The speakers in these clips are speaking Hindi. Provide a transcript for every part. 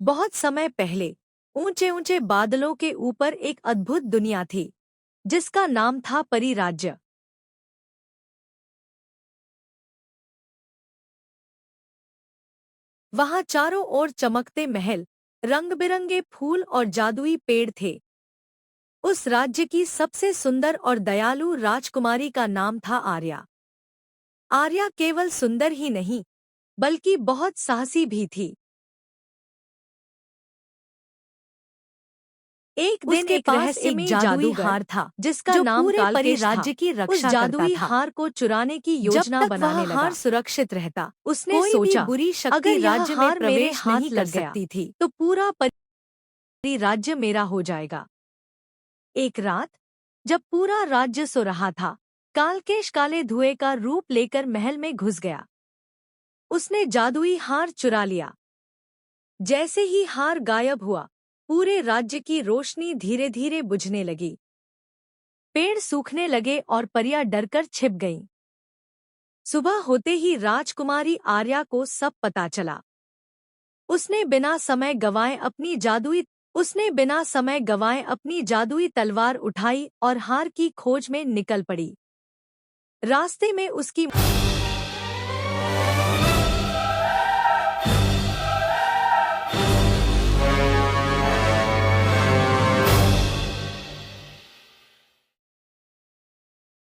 बहुत समय पहले ऊंचे ऊंचे बादलों के ऊपर एक अद्भुत दुनिया थी जिसका नाम था परी राज्य। वहां चारों ओर चमकते महल, रंग बिरंगे फूल और जादुई पेड़ थे। उस राज्य की सबसे सुंदर और दयालु राजकुमारी का नाम था आर्या। आर्या केवल सुंदर ही नहीं बल्कि बहुत साहसी भी थी। एक दिन उसके एक पास रहस्यमय एक जादुई जादूगर हार था जिसका जो नाम पूरे परी कालकेश राज्य था। की उस रक्षा जादुई करता था। हार को चुराने की जब योजना तक बनाने वह लगा। हार सुरक्षित रहता, उसने कोई भी सोचा बुरी शक्ति अगर यह राज्य में हार मेरे प्रवेश हाथ नहीं लग कर गया सकती थी। तो पूरा परी राज्य मेरा हो जाएगा। एक रात जब पूरा राज्य सो रहा था, कालकेश काले धुएं का रूप लेकर महल में घुस गया। उसने जादुई हार चुरा लिया। जैसे ही हार गायब हुआ, पूरे राज्य की रोशनी धीरे धीरे बुझने लगी। पेड़ सूखने लगे और परियां डरकर छिप गईं। सुबह होते ही राजकुमारी आर्या को सब पता चला। उसने बिना समय गवाए अपनी जादुई तलवार उठाई और हार की खोज में निकल पड़ी। रास्ते में उसकी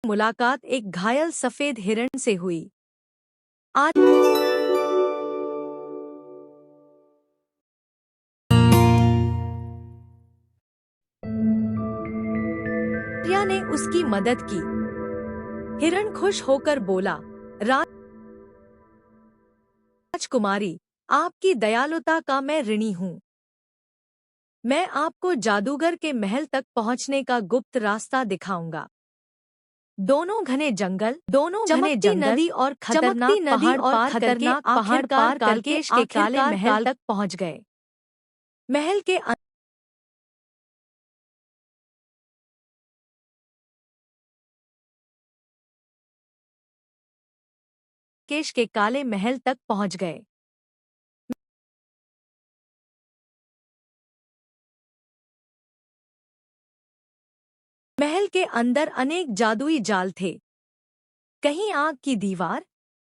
मुलाकात एक घायल सफेद हिरण से हुई। आर्या ने उसकी मदद की। हिरण खुश होकर बोला, राजकुमारी, आपकी दयालुता का मैं ऋणी हूँ। मैं आपको जादूगर के महल तक पहुँचने का गुप्त रास्ता दिखाऊंगा। दोनों घने जंगल, नदी और खतरनाक पहाड़ पार करके पहाड़ कालकेश के काले महल तक पहुँच गए। महल के केश के काले महल तक पहुँच गए। महल के अंदर अनेक जादुई जाल थे। कहीं आग की दीवार,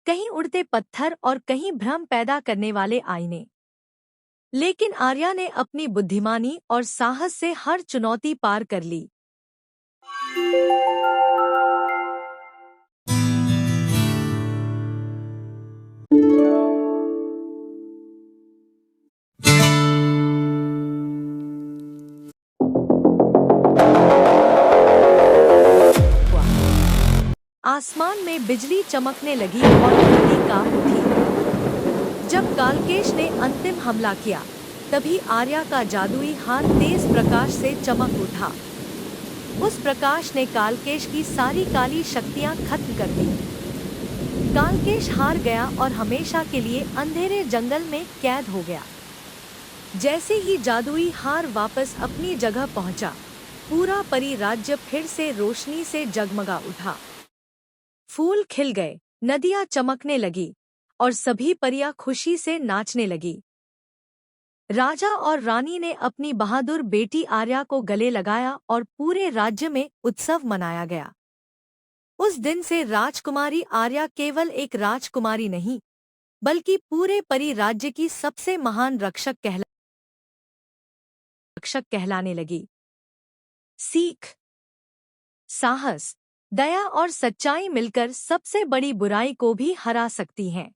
कहीं उड़ते पत्थर और कहीं भ्रम पैदा करने वाले आईने। लेकिन आर्या ने अपनी बुद्धिमानी और साहस से हर चुनौती पार कर ली। आसमान में बिजली चमकने लगी और धरती कांप उठी। जब कालकेश ने अंतिम हमला किया, तभी आर्या का जादुई हाथ तेज प्रकाश से चमक उठा। उस प्रकाश ने कालकेश की सारी काली शक्तियां खत्म कर दी। कालकेश हार गया और हमेशा के लिए अंधेरे जंगल में कैद हो गया। जैसे ही जादुई हार वापस अपनी जगह पहुंचा, पूरा परी राज्य फिर से रोशनी से जगमगा उठा। फूल खिल गए, नदियां चमकने लगी और सभी परियां खुशी से नाचने लगी। राजा और रानी ने अपनी बहादुर बेटी आर्या को गले लगाया और पूरे राज्य में उत्सव मनाया गया। उस दिन से राजकुमारी आर्या केवल एक राजकुमारी नहीं, बल्कि पूरे परी राज्य की सबसे महान रक्षक कहलाने लगी। सीख, साहस, दया और सच्चाई मिलकर सबसे बड़ी बुराई को भी हरा सकती हैं।